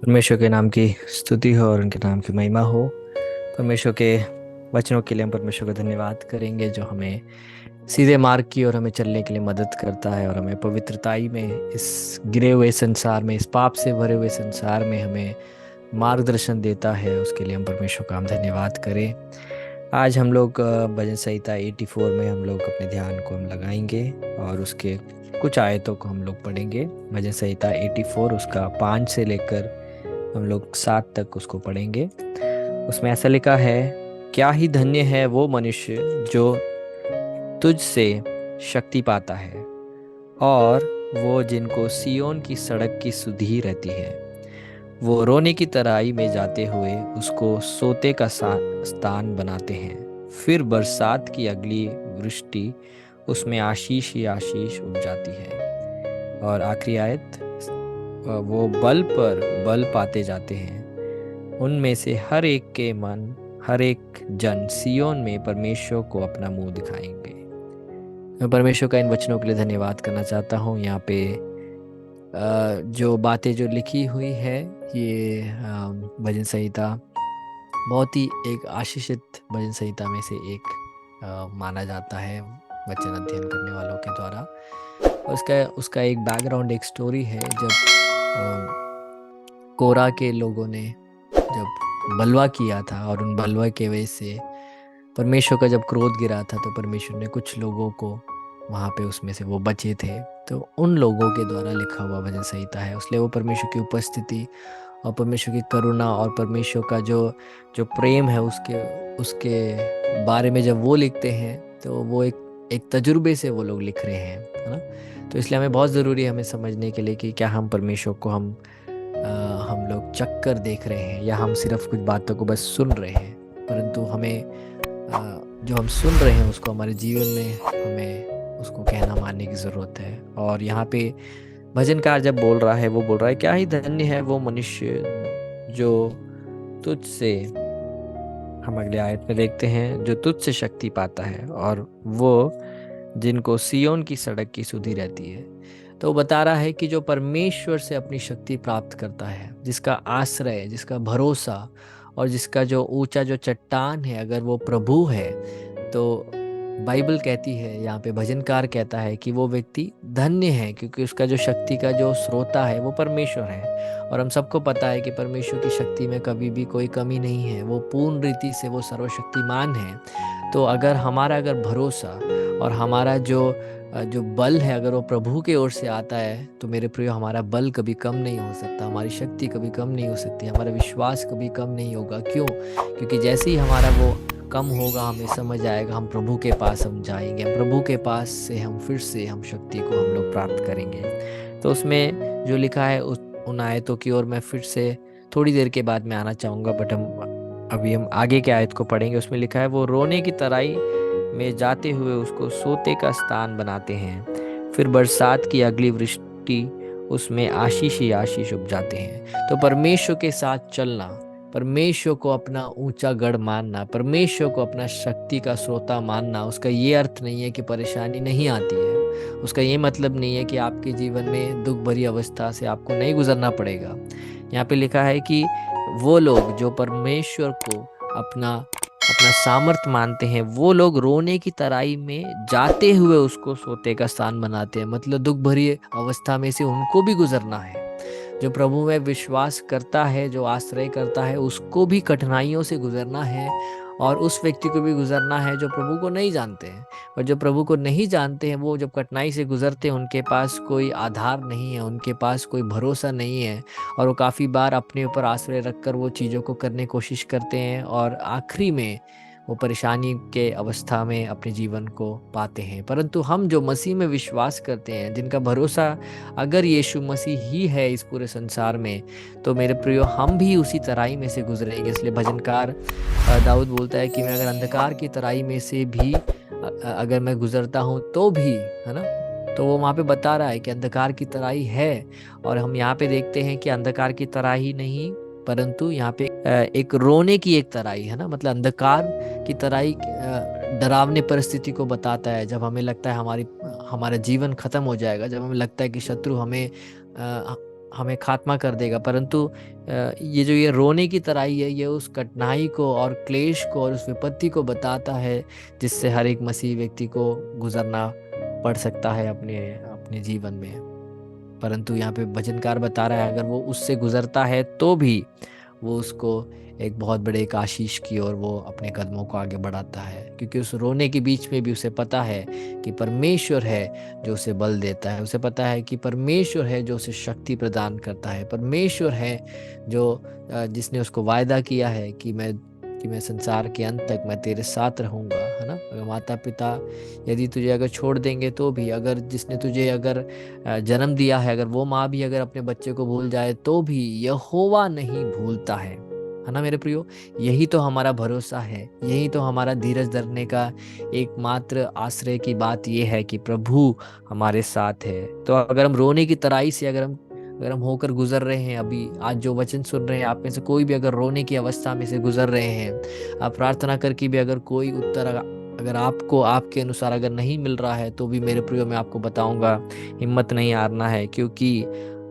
परमेश्वर के नाम की स्तुति हो और उनके नाम की महिमा हो। परमेश्वर के वचनों के लिए हम परमेश्वर का धन्यवाद करेंगे जो हमें सीधे मार्ग की ओर हमें चलने के लिए मदद करता है और हमें पवित्रताई में इस गिरे हुए संसार में, इस पाप से भरे हुए संसार में हमें मार्गदर्शन देता है। उसके लिए हम परमेश्वर का हम धन्यवाद करें। आज हम लोग भजन संहिता 84 में हम लोग अपने ध्यान को हम लगाएंगे और उसके कुछ आयतों को हम लोग पढ़ेंगे। भजन संहिता 84 उसका 5 से लेकर हम लोग 7 तक उसको पढ़ेंगे। उसमें ऐसा लिखा है, क्या ही धन्य है वो मनुष्य जो तुझ से शक्ति पाता है और वो जिनको सियोन की सड़क की सुधि रहती है। वो रोने की तराई में जाते हुए उसको सोते का स्थान बनाते हैं। फिर बरसात की अगली वृष्टि उसमें आशीष ही आशीष उग जाती है। और आखिरी आयत, वो बल पर बल पाते जाते हैं। उनमें से हर एक के मन, हर एक जन सियोन में परमेश्वर को अपना मुंह दिखाएंगे। मैं परमेश्वर का इन वचनों के लिए धन्यवाद करना चाहता हूँ। यहाँ पे जो बातें जो लिखी हुई है, ये भजन संहिता बहुत ही एक आशीषित भजन संहिता में से एक माना जाता है वचन अध्ययन करने वालों के द्वारा। और उसका उसका एक बैकग्राउंड, एक स्टोरी है। जब कोरा के लोगों ने जब बलवा किया था और उन बलवा के वजह से परमेश्वर का जब क्रोध गिरा था, तो परमेश्वर ने कुछ लोगों को वहाँ पे, उसमें से वो बचे थे, तो उन लोगों के द्वारा लिखा हुआ भजन संहिता है। इसलिए वो परमेश्वर की उपस्थिति और परमेश्वर की करुणा और परमेश्वर का जो जो प्रेम है उसके उसके बारे में जब वो लिखते हैं, तो वो एक तजुर्बे से वो लोग लिख रहे हैं, है ना। तो इसलिए हमें बहुत ज़रूरी है हमें समझने के लिए कि क्या हम परमेश्वर को हम लोग चक्कर देख रहे हैं या हम सिर्फ कुछ बातों को बस सुन रहे हैं। परंतु हमें जो हम सुन रहे हैं उसको हमारे जीवन में हमें उसको कहना मानने की ज़रूरत है। और यहाँ पे भजनकार जब बोल रहा है, वो बोल रहा है, क्या ही धन्य है वो मनुष्य जो तुझसे, हम अगले आयत में देखते हैं, जो तुझसे शक्ति पाता है और वो जिनको सियोन की सड़क की सुधि रहती है। तो वो बता रहा है कि जो परमेश्वर से अपनी शक्ति प्राप्त करता है, जिसका आश्रय, जिसका भरोसा और जिसका जो ऊंचा जो चट्टान है, अगर वो प्रभु है, तो बाइबल कहती है, यहाँ पे भजनकार कहता है कि वो व्यक्ति धन्य है, क्योंकि उसका जो शक्ति का जो स्रोता है वो परमेश्वर है। और हम सबको पता है कि परमेश्वर की शक्ति में कभी भी कोई कमी नहीं है, वो पूर्ण रीति से वो सर्वशक्तिमान है। तो अगर भरोसा और हमारा जो बल है, अगर वो प्रभु के ओर से आता है, तो मेरे प्रिय, हमारा बल कभी कम नहीं हो सकता, हमारी शक्ति कभी कम नहीं हो सकती, हमारा विश्वास कभी कम नहीं होगा। क्यों? क्योंकि जैसे ही हमारा वो कम होगा, हमें समझ आएगा, हम प्रभु के पास हम जाएंगे, हम प्रभु के पास से हम फिर से हम शक्ति को हम लोग प्राप्त करेंगे। तो उसमें जो लिखा है उन आयतों की ओर मैं फिर से थोड़ी देर के बाद में आना चाहूँगा, बट हम आगे के आयत को पढ़ेंगे। उसमें लिखा है, वो रोने की तराई में जाते हुए उसको सोते का स्थान बनाते हैं। फिर बरसात की अगली वृष्टि उसमें आशीष ही आशीष उग जाते हैं। तो परमेश्वर के साथ चलना, परमेश्वर को अपना ऊंचा गढ़ मानना, परमेश्वर को अपना शक्ति का स्रोता मानना, उसका ये अर्थ नहीं है कि परेशानी नहीं आती है। उसका ये मतलब नहीं है कि आपके जीवन में दुख भरी अवस्था से आपको नहीं गुजरना पड़ेगा। यहाँ पे लिखा है कि वो लोग जो परमेश्वर को अपना अपना सामर्थ मानते हैं, वो लोग रोने की तराई में जाते हुए उसको सोते का स्थान बनाते हैं। मतलब दुख भरी अवस्था में से उनको भी गुजरना है। जो प्रभु में विश्वास करता है, जो आश्रय करता है, उसको भी कठिनाइयों से गुजरना है। और उस व्यक्ति को भी गुजरना है जो प्रभु को नहीं जानते हैं। और जो प्रभु को नहीं जानते हैं, वो जब कठिनाई से गुजरते हैं, उनके पास कोई आधार नहीं है, उनके पास कोई भरोसा नहीं है। और वो काफ़ी बार अपने ऊपर आश्रय रखकर वो चीज़ों को करने की कोशिश करते हैं और आखिरी में वो परेशानी के अवस्था में अपने जीवन को पाते हैं। परंतु हम जो मसीह में विश्वास करते हैं, जिनका भरोसा अगर यीशु मसीह ही है इस पूरे संसार में, तो मेरे प्रियो, हम भी उसी तराई में से गुजरेंगे। इसलिए भजनकार दाऊद बोलता है कि मैं अगर अंधकार की तराई में से भी अगर मैं गुजरता हूँ तो भी, है ना। तो वो वहाँ पे बता रहा है कि अंधकार की तराई है। और हम यहाँ पे देखते हैं कि अंधकार की तराई नहीं, परंतु यहाँ पे एक रोने की एक तराई है ना। मतलब अंधकार की तराई डरावने परिस्थिति को बताता है, जब हमें लगता है हमारा जीवन खत्म हो जाएगा, जब हमें लगता है कि शत्रु हमें खात्मा कर देगा, परंतु ये जो ये रोने की तराई है, ये उस कठिनाई को और क्लेश को और उस विपत्ति को बताता है जिससे हर एक मसीह व्यक्ति को गुजरना पड़ सकता है अपने अपने जीवन में। परंतु यहाँ पे भजनकार बता रहा है, अगर वो उससे गुजरता है तो भी वो उसको एक बहुत बड़े एक आशीष की ओर वो अपने कदमों को आगे बढ़ाता है, क्योंकि उस रोने के बीच में भी उसे पता है कि परमेश्वर है जो उसे बल देता है। उसे पता है कि परमेश्वर है जो उसे शक्ति प्रदान करता है। परमेश्वर है जो जिसने उसको वायदा किया है कि मैं संसार के अंत तक मैं तेरे साथ रहूंगा, है ना। अगर माता पिता यदि तुझे अगर छोड़ देंगे तो भी, अगर जिसने तुझे अगर जन्म दिया है, अगर वो माँ भी अगर अपने बच्चे को भूल जाए तो भी यहोवा नहीं भूलता है ना मेरे प्रियो। यही तो हमारा भरोसा है, यही तो हमारा धीरज धरने का एकमात्र आश्रय की बात यह है कि प्रभु हमारे साथ है। तो अगर हम रोने की तराई से अगर हम होकर गुजर रहे हैं, अभी आज जो वचन सुन रहे हैं, आप में से कोई भी अगर रोने की अवस्था में से गुजर रहे हैं, आप प्रार्थना करके भी अगर कोई उत्तर अगर आपको आपके अनुसार अगर नहीं मिल रहा है, तो भी मेरे प्रियो मैं आपको बताऊंगा, हिम्मत नहीं हारना है, क्योंकि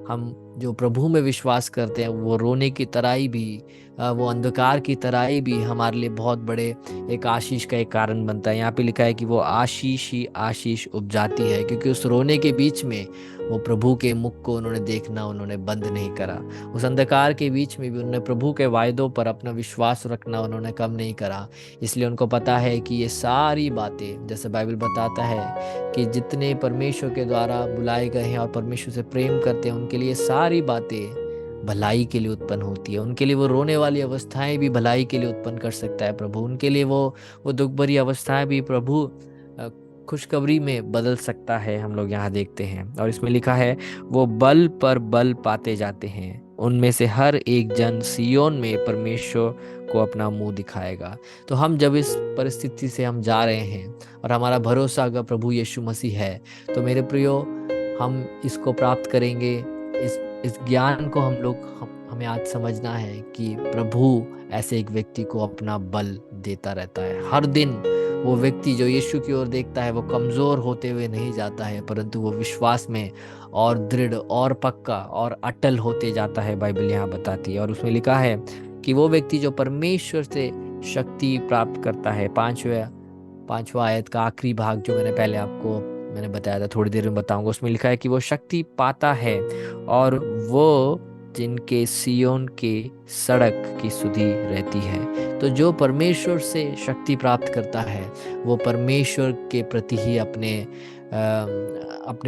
हम जो प्रभु में विश्वास करते हैं वो रोने की तराई भी, वो अंधकार की तराई भी हमारे लिए बहुत बड़े एक आशीष का एक कारण बनता है। यहाँ पे लिखा है कि वो आशीष ही आशीष उपजाती है, क्योंकि उस रोने के बीच में वो प्रभु के मुख को उन्होंने देखना उन्होंने बंद नहीं करा। उस अंधकार के बीच में भी उन्होंने प्रभु के वायदों पर अपना विश्वास रखना उन्होंने कम नहीं करा। इसलिए उनको पता है कि ये सारी बातें, जैसे बाइबल बताता है कि जितने परमेश्वर के द्वारा बुलाए गए हैं और परमेश्वर से प्रेम करते हैं, उनके लिए सारी बातें भलाई के लिए उत्पन्न होती है। उनके लिए वो रोने वाली अवस्थाएं भी भलाई के लिए उत्पन्न कर सकता है प्रभु। उनके लिए वो दुख भरी अवस्थाएं भी प्रभु खुशखबरी में बदल सकता है, हम लोग यहाँ देखते हैं। और इसमें लिखा है वो बल पर बल पाते जाते हैं, उनमें से हर एक जन सियोन में परमेश्वर को अपना मुंह दिखाएगा। तो हम जब इस परिस्थिति से हम जा रहे हैं और हमारा भरोसा अगर प्रभु यीशु मसीह है, तो मेरे प्रियो हम इसको प्राप्त करेंगे। इस ज्ञान को हमें आज समझना है कि प्रभु ऐसे एक व्यक्ति को अपना बल देता रहता है हर दिन। वो व्यक्ति जो यीशु की ओर देखता है वो कमजोर होते हुए नहीं जाता है, परंतु वो विश्वास में और दृढ़ और पक्का और अटल होते जाता है, बाइबल यहाँ बताती है। और उसमें लिखा है कि वो व्यक्ति जो परमेश्वर से शक्ति प्राप्त करता है, पांचवा आयत का आखिरी भाग जो मैंने बताया था, थोड़ी देर में बताऊंगा। उसमें लिखा है कि वो शक्ति पाता है और वो जिनके सियोन के सड़क की सुधि रहती है। तो जो परमेश्वर से शक्ति प्राप्त करता है वो परमेश्वर के प्रति ही अपने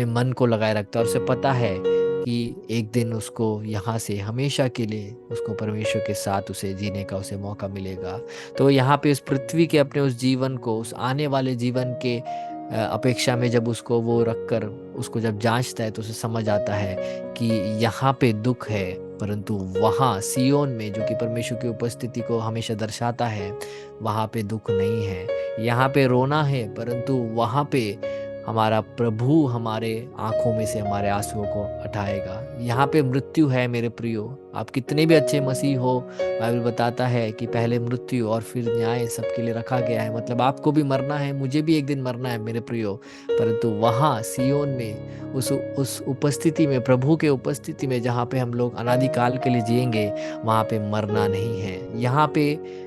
मन को लगाए रखता है, और उसे पता है कि एक दिन उसको यहाँ से हमेशा के लिए उसको परमेश्वर के साथ उसे जीने का उसे मौका मिलेगा। तो यहाँ पे उस पृथ्वी के अपने उस जीवन को, उस आने वाले जीवन के अपेक्षा में जब उसको वो रखकर उसको जब जांचता है, तो उसे समझ आता है कि यहाँ पे दुख है, परंतु वहाँ सियोन में जो कि परमेश्वर की उपस्थिति को हमेशा दर्शाता है, वहाँ पे दुख नहीं है। यहाँ पे रोना है, परंतु वहाँ पे हमारा प्रभु हमारे आंखों में से हमारे आंसुओं को हटाएगा। यहाँ पे मृत्यु है मेरे प्रियो, आप कितने भी अच्छे मसीह हो, बाइबल बताता है कि पहले मृत्यु और फिर न्याय सबके लिए रखा गया है। मतलब आपको भी मरना है, मुझे भी एक दिन मरना है मेरे प्रियो, परंतु वहाँ सियोन में उस उपस्थिति में, प्रभु के उपस्थिति में, जहाँ पे हम लोग अनादिकाल के लिए जिएंगे, वहाँ पे मरना नहीं है। यहाँ पे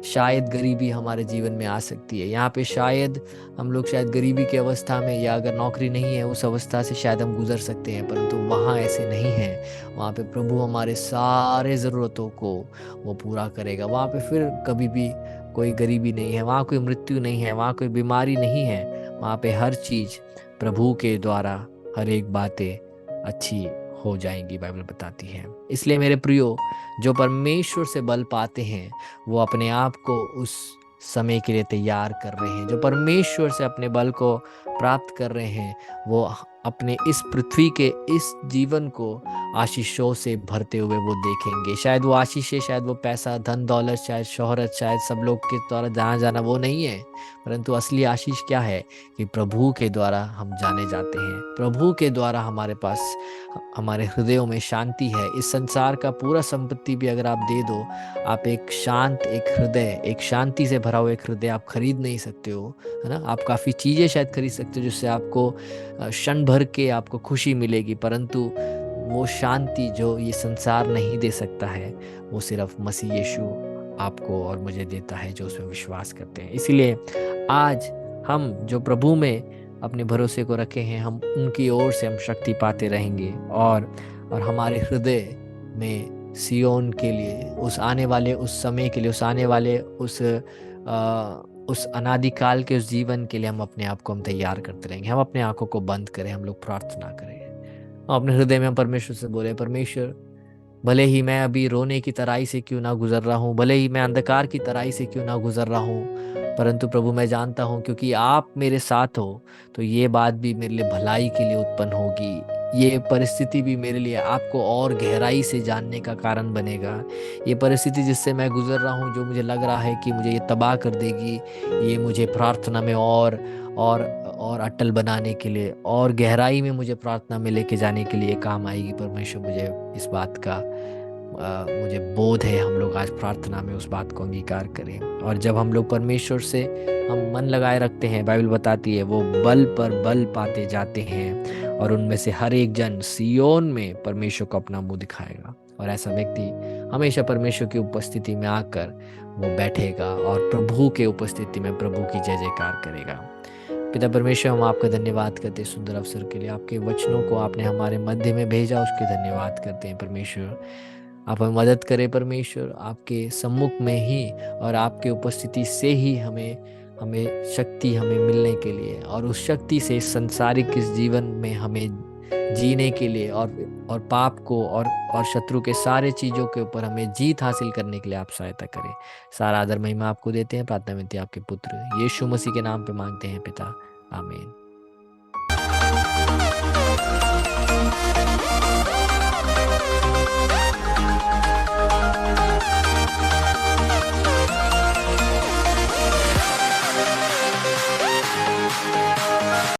शायद गरीबी हमारे जीवन में आ सकती है, यहाँ पे शायद हम लोग शायद गरीबी की अवस्था में, या अगर नौकरी नहीं है उस अवस्था से शायद हम गुजर सकते हैं, परंतु वहाँ ऐसे नहीं है। वहाँ पे प्रभु हमारे सारे ज़रूरतों को वो पूरा करेगा। वहाँ पे फिर कभी भी कोई गरीबी नहीं है, वहाँ कोई मृत्यु नहीं है, वहाँ कोई बीमारी नहीं है। वहाँ पे हर चीज़ प्रभु के द्वारा हर एक बातें अच्छी हो जाएंगी, बाइबल बताती है। इसलिए मेरे प्रियो, जो परमेश्वर से बल पाते हैं वो अपने आप को उस समय के लिए तैयार कर रहे हैं। जो परमेश्वर से अपने बल को प्राप्त कर रहे हैं वो अपने इस पृथ्वी के इस जीवन को आशीषों से भरते हुए वो देखेंगे। शायद वो आशीषें, शायद वो पैसा, धन दौलत, शायद शोहरत, शायद सब लोग के द्वारा जाना जाना वो नहीं है, परंतु असली आशीष क्या है कि प्रभु के द्वारा हम जाने जाते हैं। प्रभु के द्वारा हमारे पास हमारे हृदयों में शांति है। इस संसार का पूरा संपत्ति भी अगर आप दे दो, आप एक शांत एक हृदय, एक शांति से भरा हुआ एक हृदय आप खरीद नहीं सकते हो, है ना। आप काफ़ी चीज़ें शायद खरीद सकते हो जिससे आपको क्षण भर के आपको खुशी मिलेगी, परंतु वो शांति जो ये संसार नहीं दे सकता है, वो सिर्फ मसीह यीशु आपको और मुझे देता है जो उसमें विश्वास करते हैं। इसीलिए आज हम जो प्रभु में अपने भरोसे को रखे हैं, हम उनकी ओर से हम शक्ति पाते रहेंगे, और हमारे हृदय में सियोन के लिए, उस आने वाले उस समय के लिए, उस आने वाले उस अनादिकाल के उस जीवन के लिए हम अपने आप को हम तैयार करते रहेंगे। हम अपने आंखों को बंद करें, हम लोग प्रार्थना करें, हम अपने हृदय में हम परमेश्वर से बोले, परमेश्वर भले ही मैं अभी रोने की तराई से क्यों ना गुजर रहा हूँ, भले ही मैं अंधकार की तराई से क्यों ना गुजर रहा हूँ, परंतु प्रभु मैं जानता हूँ क्योंकि आप मेरे साथ हो, तो ये बात भी मेरे लिए भलाई के लिए उत्पन्न होगी। ये परिस्थिति भी मेरे लिए आपको और गहराई से जानने का कारण बनेगा। ये परिस्थिति जिससे मैं गुजर रहा हूँ, जो मुझे लग रहा है कि मुझे ये तबाह कर देगी, ये मुझे प्रार्थना में और और अटल बनाने के लिए और गहराई में मुझे प्रार्थना में लेके जाने के लिए काम आएगी। परमेश्वर मुझे इस बात का मुझे बोध है। हम लोग आज प्रार्थना में उस बात को अंगीकार करें, और जब हम लोग परमेश्वर से हम मन लगाए रखते हैं, बाइबल बताती है वो बल पर बल पाते जाते हैं, और उनमें से हर एक जन सियोन में परमेश्वर को अपना मुंह दिखाएगा, और ऐसा व्यक्ति हमेशा परमेश्वर की उपस्थिति में आकर वो बैठेगा और प्रभु के उपस्थिति में प्रभु की जय जयकार करेगा। पिता परमेश्वर, हम आपका धन्यवाद करते हैं सुंदर अवसर के लिए, आपके वचनों को आपने हमारे मध्य में भेजा, उसके धन्यवाद करते हैं परमेश्वर। आप हमें मदद करें परमेश्वर, आपके सम्मुख में ही और आपके उपस्थिति से ही हमें हमें शक्ति हमें मिलने के लिए, और उस शक्ति से संसारिक इस जीवन में हमें जीने के लिए, और पाप को और शत्रु के सारे चीज़ों के ऊपर हमें जीत हासिल करने के लिए आप सहायता करें। सारा आदर महिमा आपको देते हैं, प्रार्थना विनती आपके पुत्र यीशु मसीह के नाम पे मांगते हैं पिता, आमीन।